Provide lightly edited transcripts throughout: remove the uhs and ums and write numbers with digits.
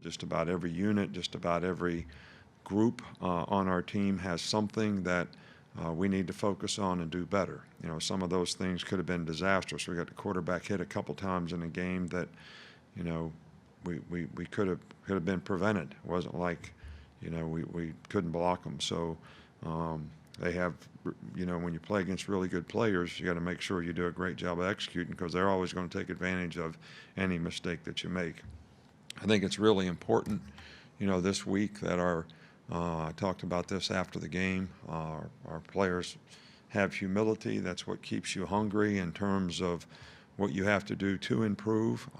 just about every unit, just about every group on our team has something that we need to focus on and do better. You know, some of those things could have been disastrous. We got the quarterback hit a couple times in a game that, you know, we could have been prevented. It wasn't like, you know, we couldn't block them. So they have, you know, when you play against really good players, you got to make sure you do a great job of executing, because they're always going to take advantage of any mistake that you make. I think it's really important, you know, this week that I talked about this after the game, our players have humility. That's what keeps you hungry in terms of what you have to do to improve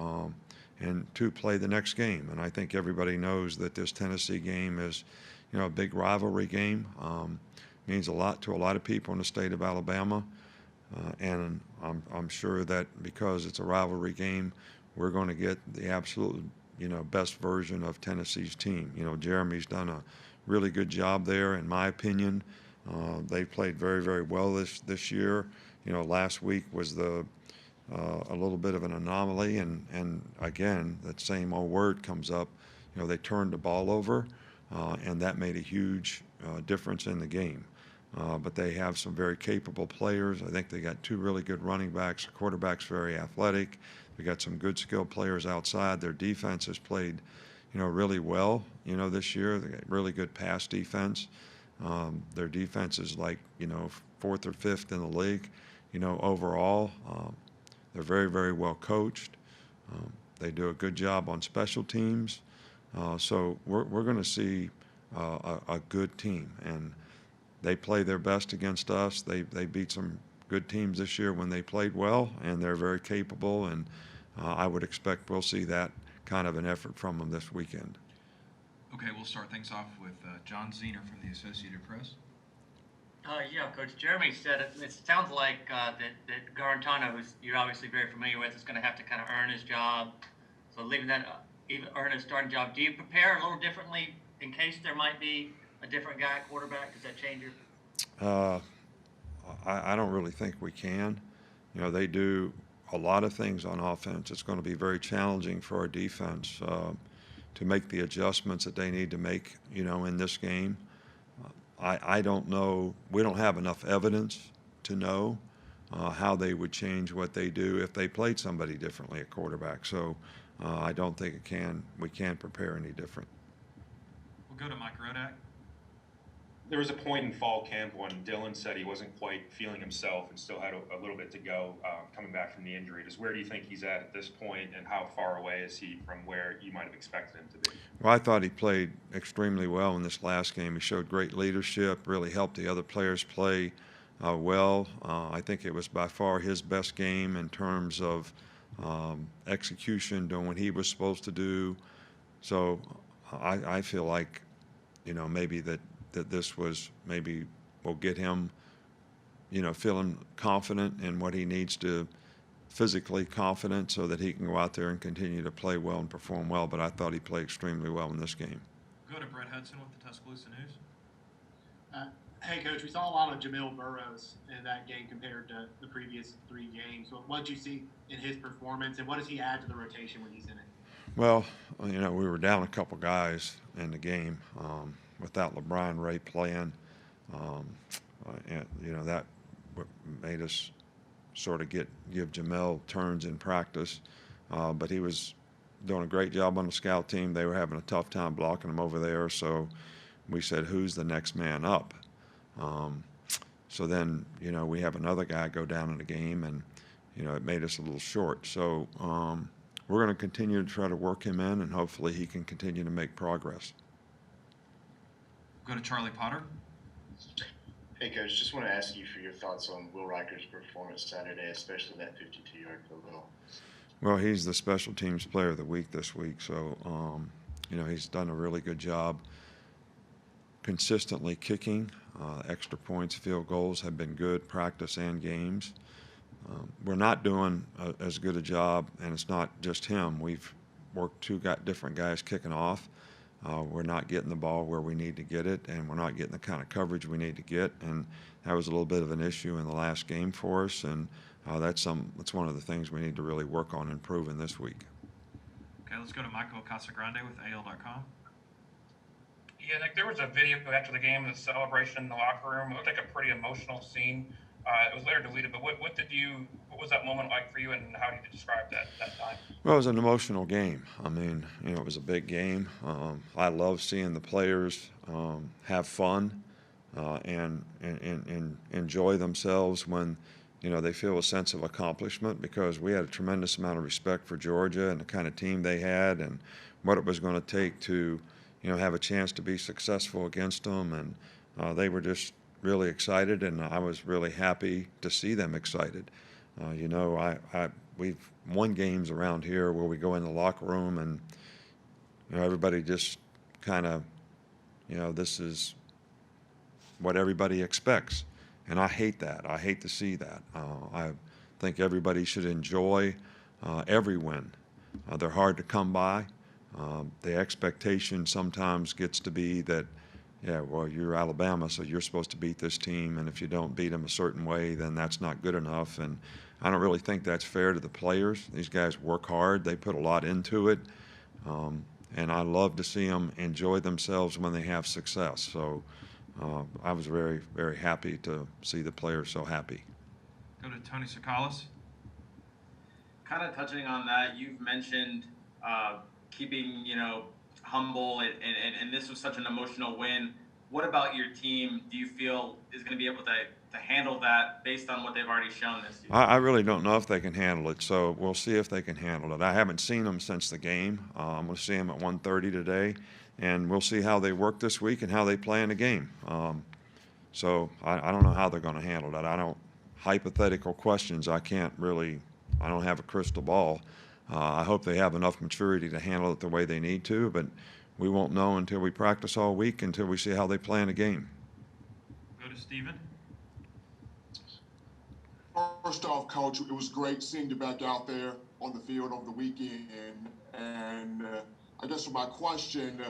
and to play the next game. And I think everybody knows that this Tennessee game is, you know, a big rivalry game. Means a lot to a lot of people in the state of Alabama. And I'm sure that because it's a rivalry game, we're going to get the absolute, you know, best version of Tennessee's team. You know, Jeremy's done a really good job there, in my opinion. They played very, very well this year. You know, last week was a little bit of an anomaly, and again, that same old word comes up. You know, they turned the ball over, and that made a huge difference in the game. But they have some very capable players. I think they got two really good running backs. The quarterback's very athletic. They got some good skilled players outside. Their defense has played, you know, really well, you know, this year. They got really good pass defense. Their defense is like, you know, fourth or fifth in the league, you know, overall. They're very, very well coached. They do a good job on special teams. So we're going to see a good team, and they play their best against us. They beat some good teams this year when they played well, and they're very capable, and I would expect we'll see that kind of an effort from them this weekend. Okay, we'll start things off with John Zener from the Associated Press. Yeah, Coach Jeremy said it sounds like that Garantano, who's you're obviously very familiar with, is going to have to kind of earn his job. So leaving that, even earn his starting job, do you prepare a little differently in case there might be a different guy at quarterback? Does that change your? I don't really think we can. You know, they do a lot of things on offense. It's going to be very challenging for our defense to make the adjustments that they need to make, you know, in this game. I don't know. We don't have enough evidence to know how they would change what they do if they played somebody differently at quarterback. So I don't think we can prepare any different. We'll go to Mike Rodak. There was a point in fall camp when Dylan said he wasn't quite feeling himself and still had a little bit to go coming back from the injury. Just where do you think he's at this point, and how far away is he from where you might have expected him to be? Well, I thought he played extremely well in this last game. He showed great leadership, really helped the other players play well. I think it was by far his best game in terms of execution, doing what he was supposed to do. So I feel like, you know, maybe that this was maybe will get him, you know, feeling confident in what he needs to, physically confident, so that he can go out there and continue to play well and perform well. But I thought he played extremely well in this game. Go to Brett Hudson with the Tuscaloosa News. Hey, Coach, we saw a lot of Jamil Burroughs in that game compared to the previous three games. What did you see in his performance, and what does he add to the rotation when he's in it? Well, you know, we were down a couple guys in the game without LeBron Ray playing. And, you know, that made us sort of give Jamel turns in practice. But he was doing a great job on the scout team. They were having a tough time blocking him over there. So we said, who's the next man up? So then, you know, we have another guy go down in the game, and, you know, it made us a little short. So we're going to continue to try to work him in, and hopefully he can continue to make progress. Go to Charlie Potter. Hey, Coach, just want to ask you for your thoughts on Will Riker's performance Saturday, especially that 52-yard field goal. Well, he's the special teams player of the week this week, so, you know, he's done a really good job consistently kicking. Extra points, field goals have been good, practice and games. We're not doing as good a job, and it's not just him. We've worked different guys kicking off. We're not getting the ball where we need to get it, and we're not getting the kind of coverage we need to get, and that was a little bit of an issue in the last game for us, and that's one of the things we need to really work on improving this week. Okay, let's let's go to Michael Casagrande with AL.com. Yeah, Nick, there was a video after the game, the celebration in the locker room. It looked like a pretty emotional scene. It was later deleted, but what was that moment like for you, and how do you describe that time? Well, it was an emotional game. I mean, it was a big game. I love seeing the players have fun and enjoy themselves when, they feel a sense of accomplishment, because we had a tremendous amount of respect for Georgia and the kind of team they had and what it was going to take to, have a chance to be successful against them. And they were just really excited, and I was really happy to see them excited. We've won games around here where we go in the locker room and, everybody just kind of, this is what everybody expects. And I hate that. I hate to see that. I think everybody should enjoy every win. They're hard to come by. The expectation sometimes gets to be that, yeah, well, you're Alabama, so you're supposed to beat this team, and if you don't beat them a certain way, then that's not good enough. And I don't really think that's fair to the players. These guys work hard. They put a lot into it. And I love to see them enjoy themselves when they have success. So I was very, very happy to see the players so happy. Go to Tony Sakalas. Kind of touching on that, you've mentioned keeping, humble, and this was such an emotional win. What about your team do you feel is going to be able to handle that based on what they've already shown this year? I really don't know if they can handle it, so we'll see if they can handle it. I haven't seen them since the game. I'm going to see them at 1:30 today, and we'll see how they work this week and how they play in the game. So I don't know how they're going to handle that. Hypothetical questions, I don't have a crystal ball. I hope they have enough maturity to handle it the way they need to, but we won't know until we practice all week, until we see how they play in a game. Go to Steven. First off, Coach, it was great seeing you back out there on the field over the weekend. And I guess for my question,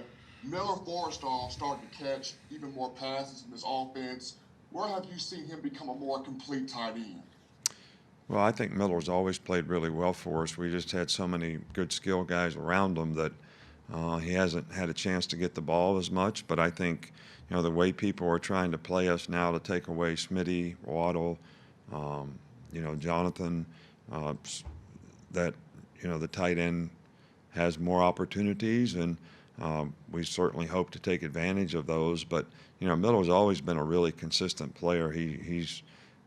Miller Forrestall started to catch even more passes in this offense. Where have you seen him become a more complete tight end? Well, I think Miller's always played really well for us. We just had so many good skill guys around him that he hasn't had a chance to get the ball as much. But I think, the way people are trying to play us now to take away Smitty, Waddle, Jonathan, that, the tight end has more opportunities, and we certainly hope to take advantage of those. But, Miller's always been a really consistent player. He's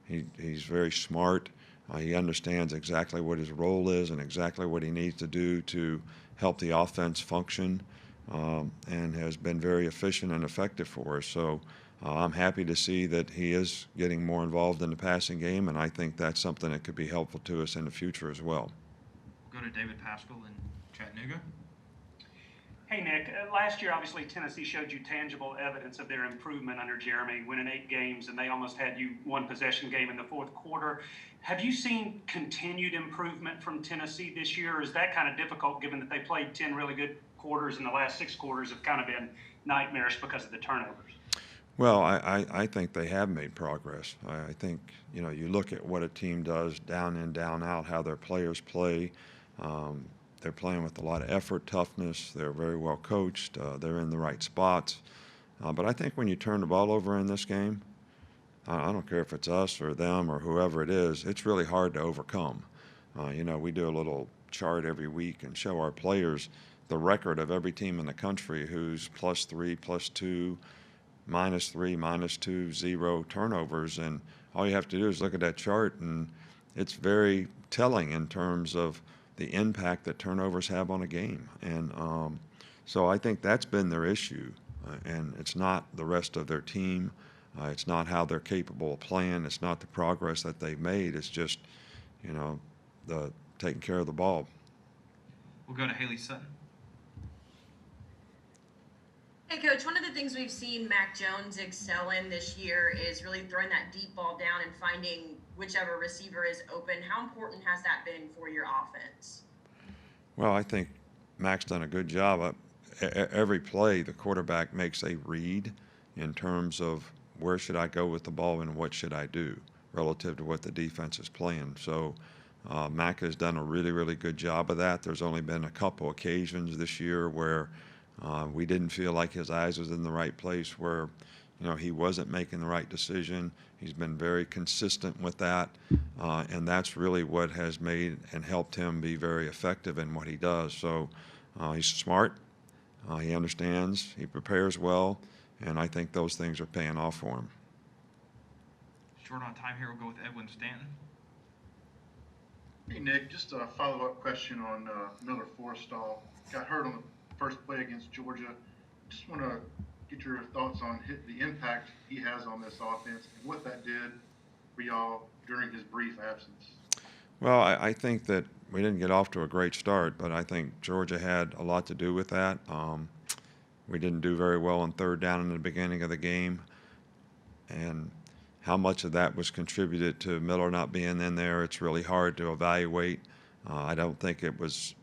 very smart. He understands exactly what his role is and exactly what he needs to do to help the offense function, and has been very efficient and effective for us. So I'm happy to see that he is getting more involved in the passing game, and I think that's something that could be helpful to us in the future as well. We'll go to David Pascal in Chattanooga. Hey, Nick. Last year, obviously, Tennessee showed you tangible evidence of their improvement under Jeremy, winning 8 games, and they almost had you one possession game in the fourth quarter. Have you seen continued improvement from Tennessee this year, or is that kind of difficult given that they played 10 really good quarters and the last 6 quarters have kind of been nightmarish because of the turnovers? Well, I think they have made progress. I think, you look at what a team does down in, down out, how their players play. They're playing with a lot of effort, toughness. They're very well coached. They're in the right spots. But I think when you turn the ball over in this game, I don't care if it's us or them or whoever it is, it's really hard to overcome. We do a little chart every week and show our players the record of every team in the country who's +3, +2, -3, -2, 0 turnovers. And all you have to do is look at that chart, and it's very telling in terms of the impact that turnovers have on a game. And so I think that's been their issue, and it's not the rest of their team. It's not how they're capable of playing. It's not the progress that they've made. It's just, the taking care of the ball. We'll go to Haley Sutton. Hey, Coach, one of the things we've seen Mac Jones excel in this year is really throwing that deep ball down and finding whichever receiver is open. How important has that been for your offense? Well, I think Mac's done a good job. Every play, the quarterback makes a read in terms of where should I go with the ball and what should I do relative to what the defense is playing. So Mac has done a really, really good job of that. There's only been a couple occasions this year where we didn't feel like his eyes was in the right place, where he wasn't making the right decision. He's been very consistent with that, and that's really what has made and helped him be very effective in what he does. So he's smart, he understands, he prepares well, and I think those things are paying off for him. Short on time here, we'll go with Edwin Stanton. Hey Nick, just a follow-up question on Miller Forrestall. Got hurt on the first play against Georgia. Just want to get your thoughts on the impact he has on this offense and what that did for y'all during his brief absence. Well, I think that we didn't get off to a great start, but I think Georgia had a lot to do with that. We didn't do very well on third down in the beginning of the game, and how much of that was contributed to Miller not being in there, it's really hard to evaluate. I don't think it was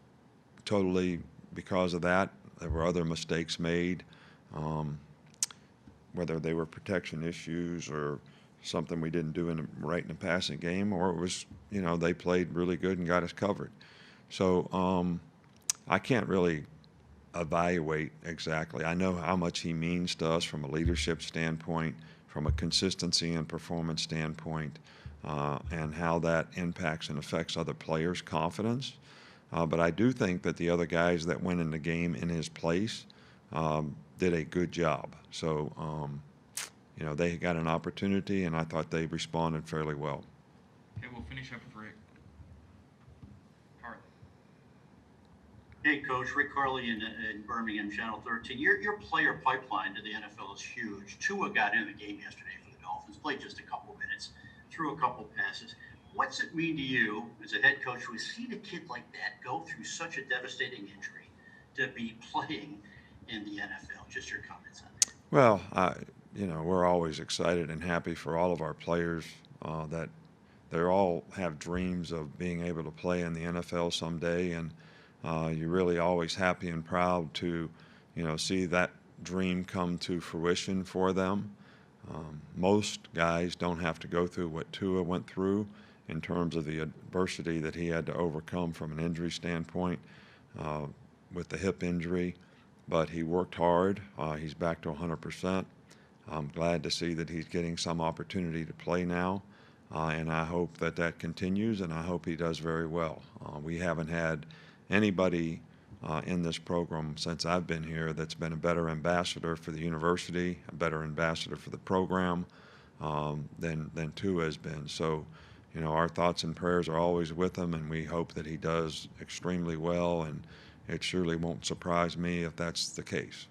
totally because of that. There were other mistakes made, whether they were protection issues or something we didn't do right in the passing game, or it was, they played really good and got us covered. So I can't really evaluate exactly. I know how much he means to us from a leadership standpoint, from a consistency and performance standpoint, and how that impacts and affects other players' confidence. But I do think that the other guys that went in the game in his place did a good job. So, they got an opportunity, and I thought they responded fairly well. Okay, we'll finish up with Rick. Harley. Hey, Coach. Rick Harley in Birmingham, Channel 13. Your player pipeline to the NFL is huge. Tua got in the game yesterday for the Dolphins, played just a couple minutes, threw a couple passes. What's it mean to you as a head coach who has seen a kid like that go through such a devastating injury to be playing in the NFL? Just your comments on that. Well, we're always excited and happy for all of our players that they all have dreams of being able to play in the NFL someday, and you're really always happy and proud to, see that dream come to fruition for them. Most guys don't have to go through what Tua went through in terms of the adversity that he had to overcome from an injury standpoint with the hip injury, but he worked hard. He's back to 100%. I'm glad to see that he's getting some opportunity to play now, and I hope that continues, and I hope he does very well. We haven't had anybody in this program since I've been here that's been a better ambassador for the university, a better ambassador for the program than Tua has been. So, our thoughts and prayers are always with him, and we hope that he does extremely well, and it surely won't surprise me if that's the case.